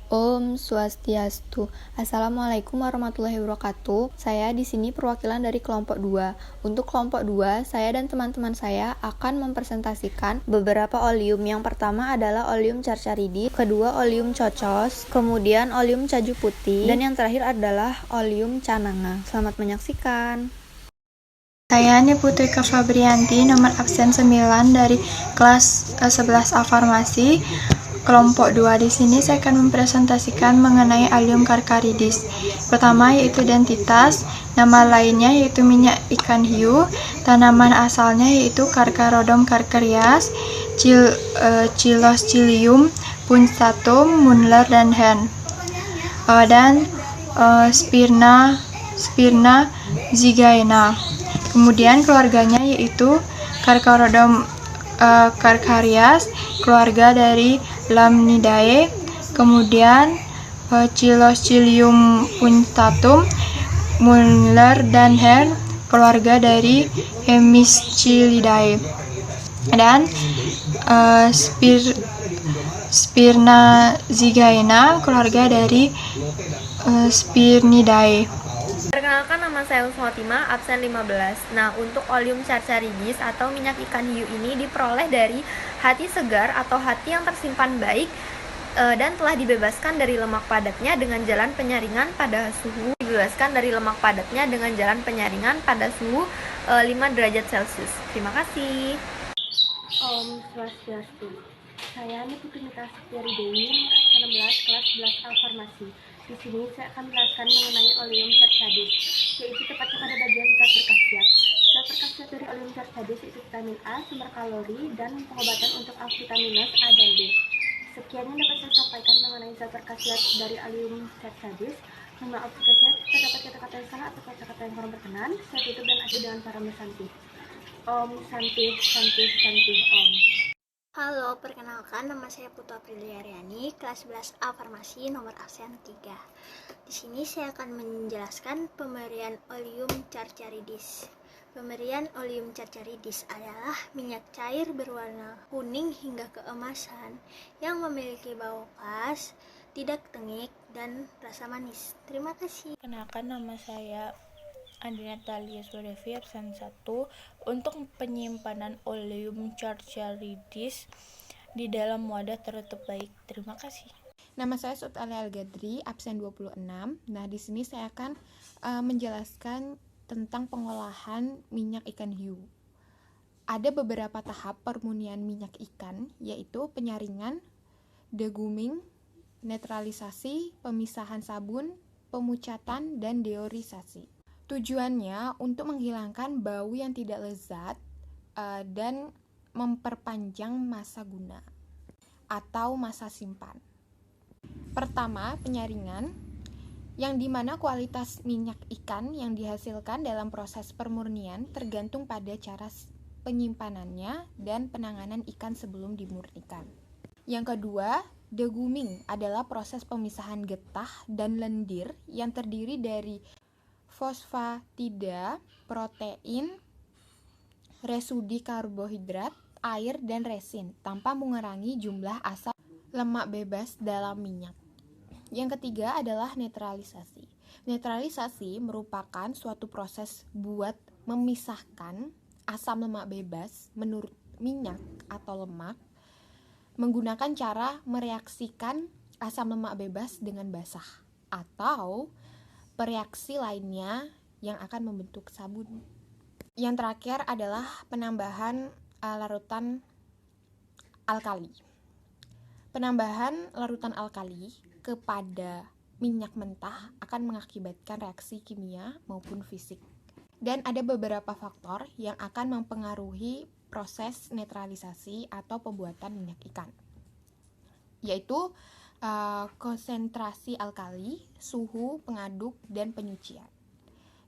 Om Swastiastu. Assalamualaikum warahmatullahi wabarakatuh. Saya di sini perwakilan dari kelompok 2. Untuk kelompok 2, saya dan teman-teman saya akan mempresentasikan beberapa oleum. Yang pertama adalah oleum Carcharidis, kedua oleum Cocos, kemudian oleum Caju Putih, dan yang terakhir adalah oleum Cananga. Selamat menyaksikan. Saya Putri Fabrianti, nomor absen 9 dari kelas 11A Farmasi. Kelompok 2 di sini saya akan mempresentasikan mengenai oleum Carcharidis. Pertama yaitu identitas, nama lainnya yaitu minyak ikan hiu, tanaman asalnya yaitu Carcharodon carcharias, Chiloscillium puntatum, Muller dan Hen. Dan Spirna zygaena. Kemudian keluarganya yaitu Carcharodon carcharias, keluarga dari Lamnidae. Kemudian Chiloscillium puntatum, Muller dan Hen, keluarga dari Hemispilidae. Dan Spirna zygaena, keluarga dari Spirnidae. Perkenalkan, nama saya Usmotima, absen 15. Nah, untuk oleum Carcharidis atau minyak ikan hiu ini diperoleh dari hati segar atau hati yang tersimpan baik dan telah dibebaskan dari lemak padatnya dengan jalan penyaringan pada suhu 5 derajat Celcius. Terima kasih. Om Swastiastu. Saya Putri Setiari Dewi, nomor 16, kelas 11A Farmasi. Di sini saya akan menjelaskan mengenai oleum Carcharidis, yaitu tepatnya pada bagian zat berkhasiat. Zat berkhasiat dari oleum Carcharidis yaitu vitamin A, sumber kalori, dan pengobatan untuk avitaminus A dan B. Sekian yang dapat saya sampaikan mengenai zat berkhasiat dari oleum Carcharidis. Mohon maaf jika saya terdapat kata-kata yang salah atau kata-kata yang kurang berkenan. Saya tutup dan akhiri dengan para mesanti. Om Santi, Santi, Santi, Om. Halo, perkenalkan nama saya Putu Aprilia Riani, kelas 11A Farmasi, nomor absen 3. Di sini saya akan menjelaskan pemberian oleum Carcharidis. Pemberian oleum Carcharidis adalah minyak cair berwarna kuning hingga keemasan yang memiliki bau khas, tidak tengik, dan rasa manis. Terima kasih. Kenalkan, nama saya Andi Natalia Sudevi, absen 1. Untuk penyimpanan oleum Carcharidis di dalam wadah tertutup baik. Terima kasih. Nama saya Sut Ali Al-Gadri, absen 26. Nah, di sini saya akan menjelaskan tentang pengolahan minyak ikan hiu. Ada beberapa tahap permurnian minyak ikan, yaitu penyaringan, deguming, netralisasi, pemisahan sabun, pemucatan, dan deorisasi. Tujuannya untuk menghilangkan bau yang tidak lezat dan memperpanjang masa guna atau masa simpan. Pertama, penyaringan, yang dimana kualitas minyak ikan yang dihasilkan dalam proses permurnian tergantung pada cara penyimpanannya dan penanganan ikan sebelum dimurnikan. Yang kedua, deguming adalah proses pemisahan getah dan lendir yang terdiri dari fosfatida, protein, resudi karbohidrat, air, dan resin tanpa mengurangi jumlah asam lemak bebas dalam minyak. Yang ketiga adalah netralisasi. Netralisasi merupakan suatu proses buat memisahkan asam lemak bebas menurut minyak atau lemak menggunakan cara mereaksikan asam lemak bebas dengan basah atau reaksi lainnya yang akan membentuk sabun. Yang terakhir adalah penambahan larutan alkali. Penambahan larutan alkali kepada minyak mentah akan mengakibatkan reaksi kimia maupun fisik. Dan ada beberapa faktor yang akan mempengaruhi proses netralisasi atau pembuatan minyak ikan, yaitu konsentrasi alkali, suhu, pengaduk, dan penyucian.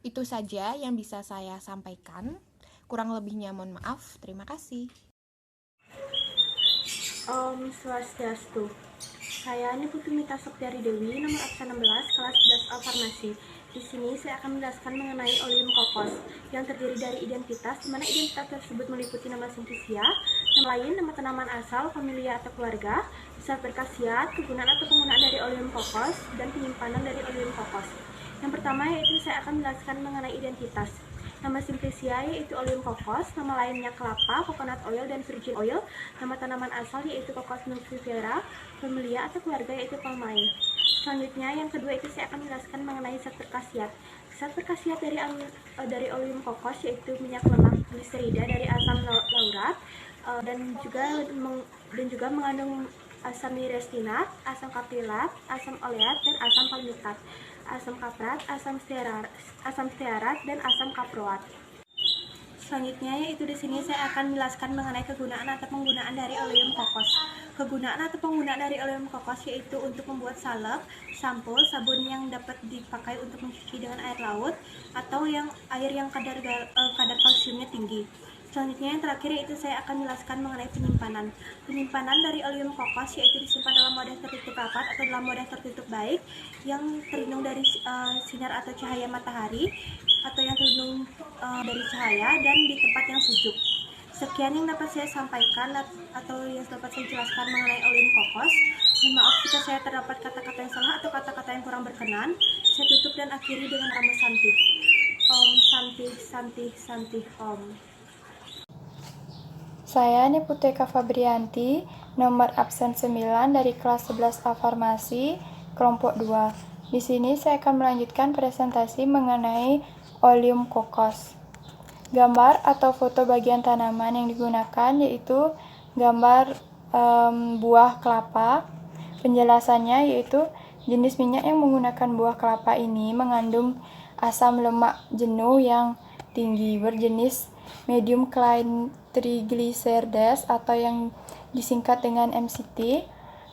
Itu saja yang bisa saya sampaikan. Kurang lebihnya mohon maaf. Terima kasih. Om Swastiastu. Saya Putri Setiari Dewi, nomor absen 16, kelas 11A Farmasi. Di sini saya akan menjelaskan mengenai oleum kokos yang terdiri dari identitas, di mana identitas tersebut meliputi nama sintisia, nama lain, nama tanaman asal, familia atau keluarga, zat berkhasiat, kegunaan atau penggunaan dari oleum kokos. kokos dan penyimpanan dari oleum kokos. Yang pertama yaitu saya akan menjelaskan mengenai identitas. Nama simplicia yaitu oleum kokos, nama lainnya kelapa, coconut oil, dan virgin oil. Nama tanaman asal yaitu Cocos nucifera, familia atau keluarga yaitu Palmae. Selanjutnya yang kedua itu saya akan menjelaskan mengenai zat berkhasiat. Zat berkhasiat dari oleum kokos yaitu minyak lemak gliserida dari asam laurat dan juga mengandung asam myristinat, asam kaprilat, asam oleat, dan asam palmitat, asam kaprat, asam stearat, dan asam kaproat. Selanjutnya yaitu di sini saya akan menjelaskan mengenai kegunaan atau penggunaan dari oleum kokos. Kegunaan atau penggunaan dari oleum kokos yaitu untuk membuat salep, sampo, sabun yang dapat dipakai untuk mencuci dengan air laut atau air yang kadar kalsiumnya tinggi. Selanjutnya yang terakhir yaitu saya akan menjelaskan mengenai penyimpanan. Penyimpanan dari oleum kokos yaitu disimpan dalam wadah tertutup rapat atau dalam wadah tertutup baik yang terlindung dari sinar atau cahaya matahari atau yang terlindung dari cahaya dan di tempat yang sejuk. Sekian yang dapat saya sampaikan atau yang dapat saya jelaskan mengenai oleum kokos. Mohon maaf jika saya terdapat kata-kata yang salah atau kata-kata yang kurang berkenan. Saya tutup dan akhiri dengan nama Santih. Om Santih Santih Santih Om. Saya Niputika Fabrianti, nomor absen 9 dari kelas 11A Farmasi, kelompok 2. Di sini saya akan melanjutkan presentasi mengenai oleum kokos. Gambar atau foto bagian tanaman yang digunakan yaitu gambar buah kelapa. Penjelasannya yaitu jenis minyak yang menggunakan buah kelapa ini mengandung asam lemak jenuh yang tinggi berjenis medium clean triglycerides atau yang disingkat dengan MCT.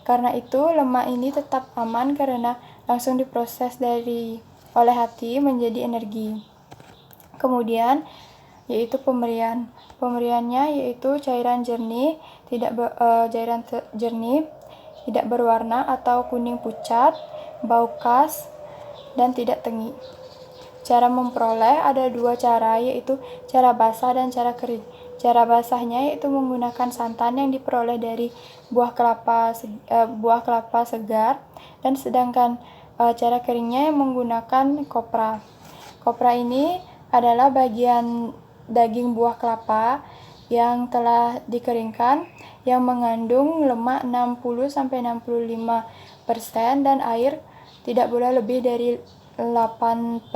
Karena itu lemak ini tetap aman karena langsung diproses oleh hati menjadi energi. Kemudian yaitu pemberiannya yaitu cairan jernih, tidak berwarna atau kuning pucat, bau khas, dan tidak tengi. Cara memperoleh ada dua cara, yaitu cara basah dan cara kering. Cara basahnya yaitu menggunakan santan yang diperoleh dari buah kelapa segar, dan sedangkan cara keringnya yang menggunakan kopra. Kopra ini adalah bagian daging buah kelapa yang telah dikeringkan yang mengandung lemak 60-65% dan air tidak boleh lebih dari 8%,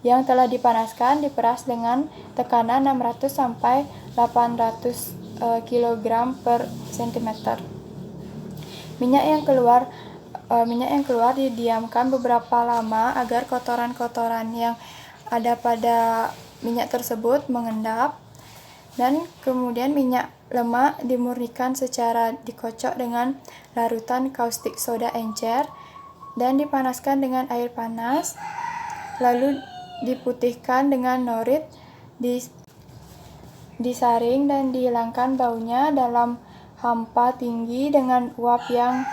yang telah dipanaskan diperas dengan tekanan 600-800 kg per cm. Minyak yang keluar didiamkan beberapa lama agar kotoran-kotoran yang ada pada minyak tersebut mengendap, dan kemudian minyak lemak dimurnikan secara dikocok dengan larutan kaustik soda encer dan dipanaskan dengan air panas, lalu diputihkan dengan norit, disaring dan dihilangkan baunya dalam hampa tinggi dengan uap yang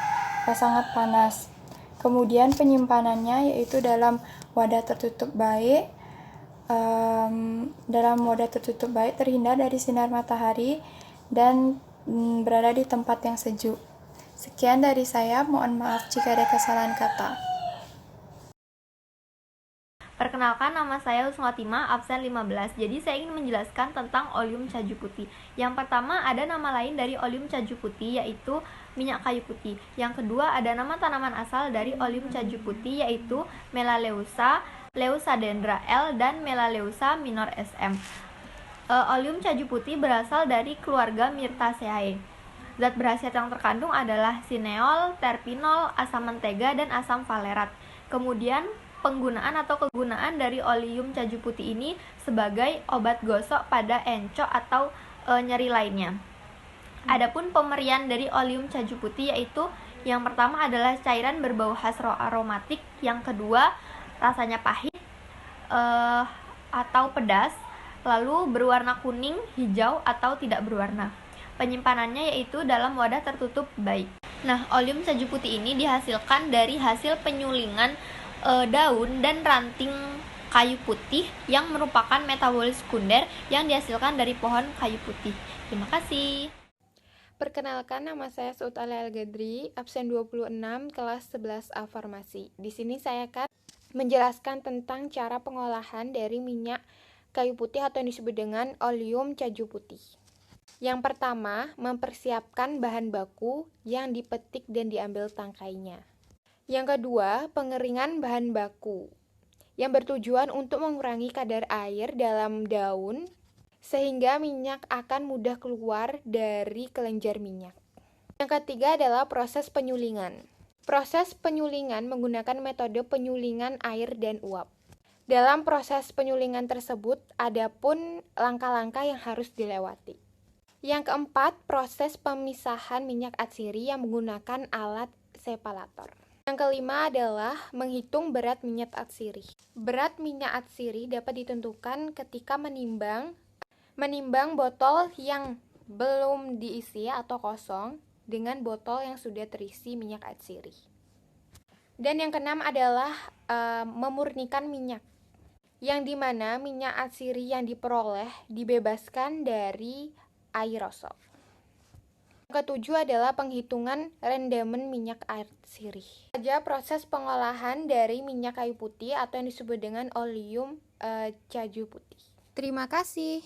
sangat panas. Kemudian penyimpanannya yaitu dalam wadah tertutup baik, terhindar dari sinar matahari dan berada di tempat yang sejuk. Sekian dari saya, mohon maaf jika ada kesalahan kata. Perkenalkan, nama saya Husnotima, absen 15. Jadi saya ingin menjelaskan tentang oleum caju putih. Yang pertama ada nama lain dari oleum caju putih yaitu minyak kayu putih. Yang kedua ada nama tanaman asal dari oleum caju putih yaitu Melaleuca, Leucadendra L, dan Melaleuca minor SM. Oleum caju putih berasal dari keluarga Myrtaceae. Zat berkhasiat yang terkandung adalah sineol, terpinol, asam mentega, dan asam valerat. Kemudian penggunaan atau kegunaan dari oleum caju putih ini sebagai obat gosok pada encok atau nyeri lainnya. Adapun pemberian dari oleum caju putih yaitu yang pertama adalah cairan berbau khas aromatik, yang kedua rasanya pahit atau pedas, lalu berwarna kuning, hijau, atau tidak berwarna. Penyimpanannya yaitu dalam wadah tertutup baik. Nah, oleum caju putih ini dihasilkan dari hasil penyulingan daun dan ranting kayu putih yang merupakan metabolit sekunder yang dihasilkan dari pohon kayu putih. Terima kasih. Perkenalkan, nama saya Suud Ali Al-Gadri, absen 26, kelas 11A Farmasi. Di sini saya akan menjelaskan tentang cara pengolahan dari minyak kayu putih atau yang disebut dengan oleum caju putih. Yang pertama, mempersiapkan bahan baku yang dipetik dan diambil tangkainya. Yang kedua, pengeringan bahan baku yang bertujuan untuk mengurangi kadar air dalam daun sehingga minyak akan mudah keluar dari kelenjar minyak. Yang ketiga adalah proses penyulingan. Proses penyulingan menggunakan metode penyulingan air dan uap. Dalam proses penyulingan tersebut, ada pun langkah-langkah yang harus dilewati. Yang keempat, proses pemisahan minyak atsiri yang menggunakan alat separator. Yang kelima adalah menghitung berat minyak atsiri. Berat minyak atsiri dapat ditentukan ketika menimbang botol yang belum diisi atau kosong dengan botol yang sudah terisi minyak atsiri. Dan yang keenam adalah memurnikan minyak, yang dimana minyak atsiri yang diperoleh dibebaskan dari aerosol. Yang ketujuh adalah penghitungan rendaman minyak atsiri. Saja proses pengolahan dari minyak kayu putih atau yang disebut dengan oleum caju putih. Terima kasih.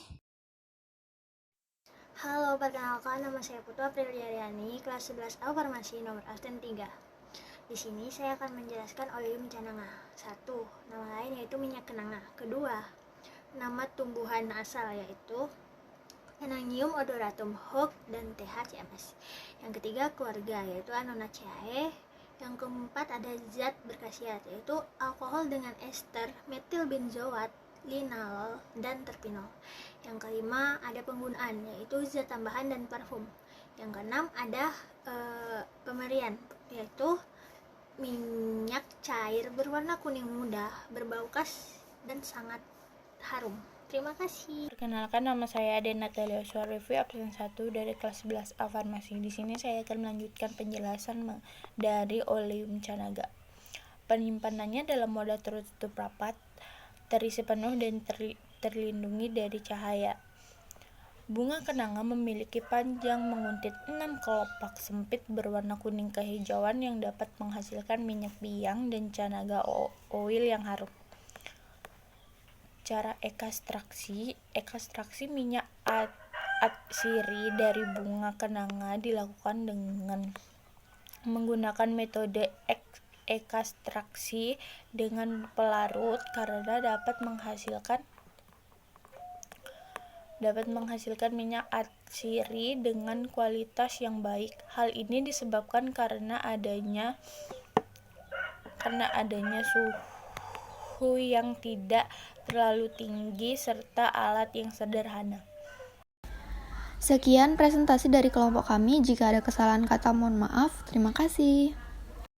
Halo, perkenalkan nama saya Putu Apriliariani, kelas 11A Farmasi nomor absen 3. Di sini saya akan menjelaskan oleum cananga. 1. Nama lain yaitu minyak kenanga. Kedua, nama tumbuhan asal yaitu Ananium odoratum Hook dan THCMS. Yang ketiga, keluarga yaitu Anonaceae. Yang keempat, ada zat berkhasiat yaitu alkohol dengan ester metilbenzoat, linalol, dan terpinol. Yang kelima, ada penggunaan yaitu zat tambahan dan parfum. Yang keenam, ada pemberian yaitu minyak cair berwarna kuning muda, berbau khas dan sangat harum. Terima kasih. Perkenalkan, nama saya Adena Natalia Suarevi, absen 1 dari kelas 11A Farmasi. Di sini saya akan melanjutkan penjelasan dari oleum canaga. Penyimpanannya dalam wadah tertutup rapat, terisi penuh dan terlindungi dari cahaya. Bunga kenanga memiliki panjang menguntit 6 kelopak sempit berwarna kuning kehijauan yang dapat menghasilkan minyak biang dan canaga oil yang harum. Cara ekstraksi minyak atsiri dari bunga kenanga dilakukan dengan menggunakan metode ekstraksi dengan pelarut karena dapat menghasilkan minyak atsiri dengan kualitas yang baik. Hal ini disebabkan karena adanya suhu yang tidak terlalu tinggi serta alat yang sederhana. Sekian presentasi dari kelompok kami. Jika ada kesalahan kata, mohon maaf. Terima kasih.